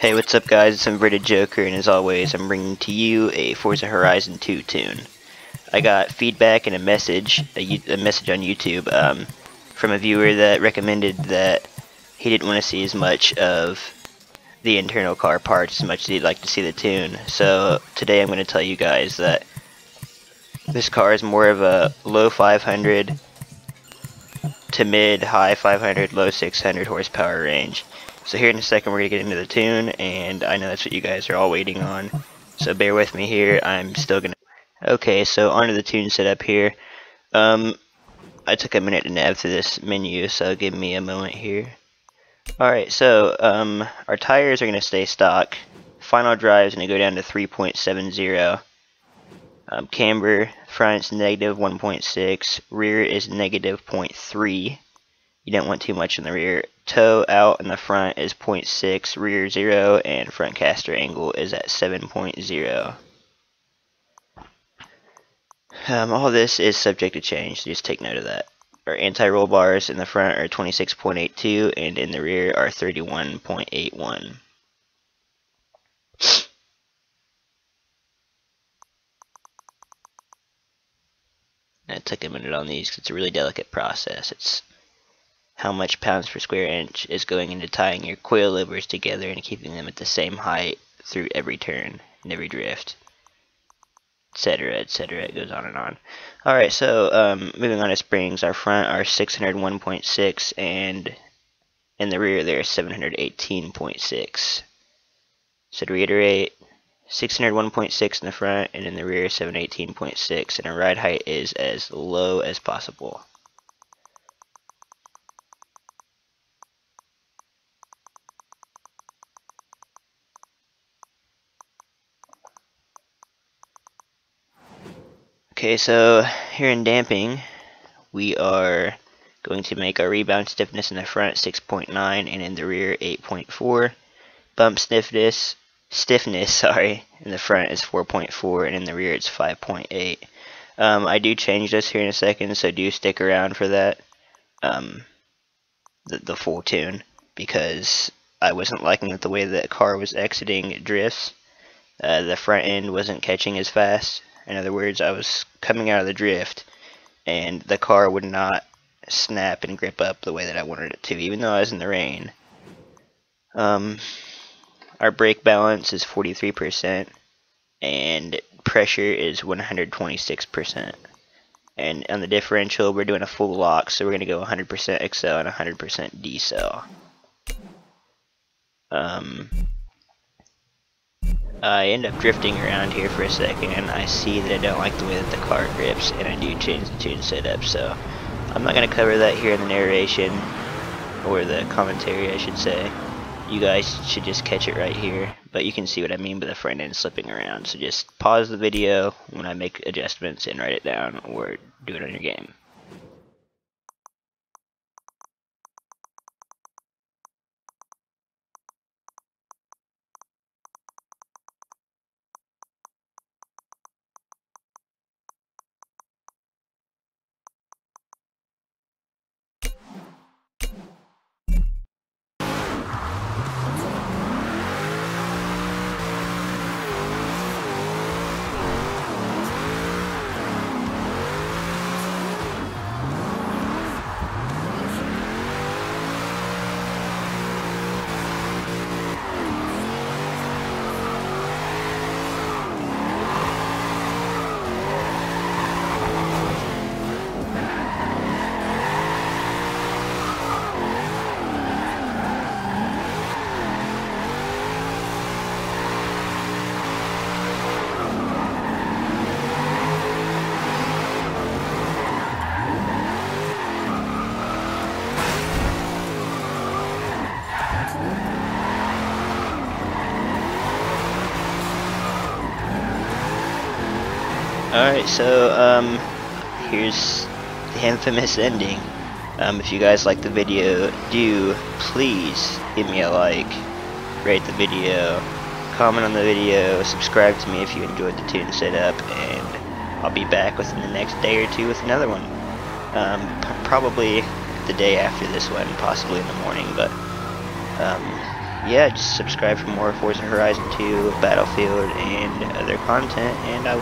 Hey, what's up guys, it's Invertedjokerr, and as always I'm bringing to you a Forza Horizon 2 tune. I got feedback and a message on YouTube from a viewer that recommended that he didn't want to see as much of the internal car parts as much as he'd like to see the tune. So today I'm going to tell you guys that this car is more of a low 500 to mid high 500 low 600 horsepower range. So here in a second we're going to get into the tune, and I know that's what you guys are all waiting on, so bear with me here. I'm still going to... Okay, so onto the tune setup here. I took a minute to nav through this menu, so give me a moment here. Alright, so our tires are going to stay stock. Final drive is going to go down to 3.70. Camber, front's negative 1.6, rear is negative 0.3. You don't want too much in the rear. Toe out in the front is 0.6, rear 0, and front caster angle is at 7.0. All this is subject to change, so just take note of that. Our anti-roll bars in the front are 26.82, and in the rear are 31.81. I took a minute on these because it's a really delicate process. It's how much pounds per square inch is going into tying your coilovers together and keeping them at the same height through every turn and every drift, etc., etc. It goes on and on. Alright, so moving on to springs. Our front are 601.6, and in the rear they're 718.6. So to reiterate, 601.6 in the front, and in the rear 718.6, and our ride height is as low as possible. Okay, so here in damping, we are going to make our rebound stiffness in the front 6.9 and in the rear 8.4. Bump stiffness, in the front is 4.4 and in the rear it's 5.8. I do change this here in a second, so do stick around for that, the full tune, because I wasn't liking the way that the car was exiting drifts. The front end wasn't catching as fast. In other words, I was coming out of the drift, and the car would not snap and grip up the way that I wanted it to, even though I was in the rain. Our brake balance is 43%, and pressure is 126%. And on the differential, we're doing a full lock, so we're going to go 100% Accel and 100% decel. I end up drifting around here for a second, and I see that I don't like the way that the car grips, and I do change the tune setup, so I'm not going to cover that here in the narration, or the commentary I should say. You guys should just catch it right here, but you can see what I mean by the front end slipping around, so just pause the video when I make adjustments and write it down, or do it on your game. Alright, so here's the infamous ending. If you guys like the video, do please give me a like, rate the video, comment on the video, subscribe to me if you enjoyed the tune setup, and I'll be back within the next day or two with another one. Probably the day after this one, possibly in the morning, but yeah, just subscribe for more Forza Horizon 2, Battlefield, and other content, and I'll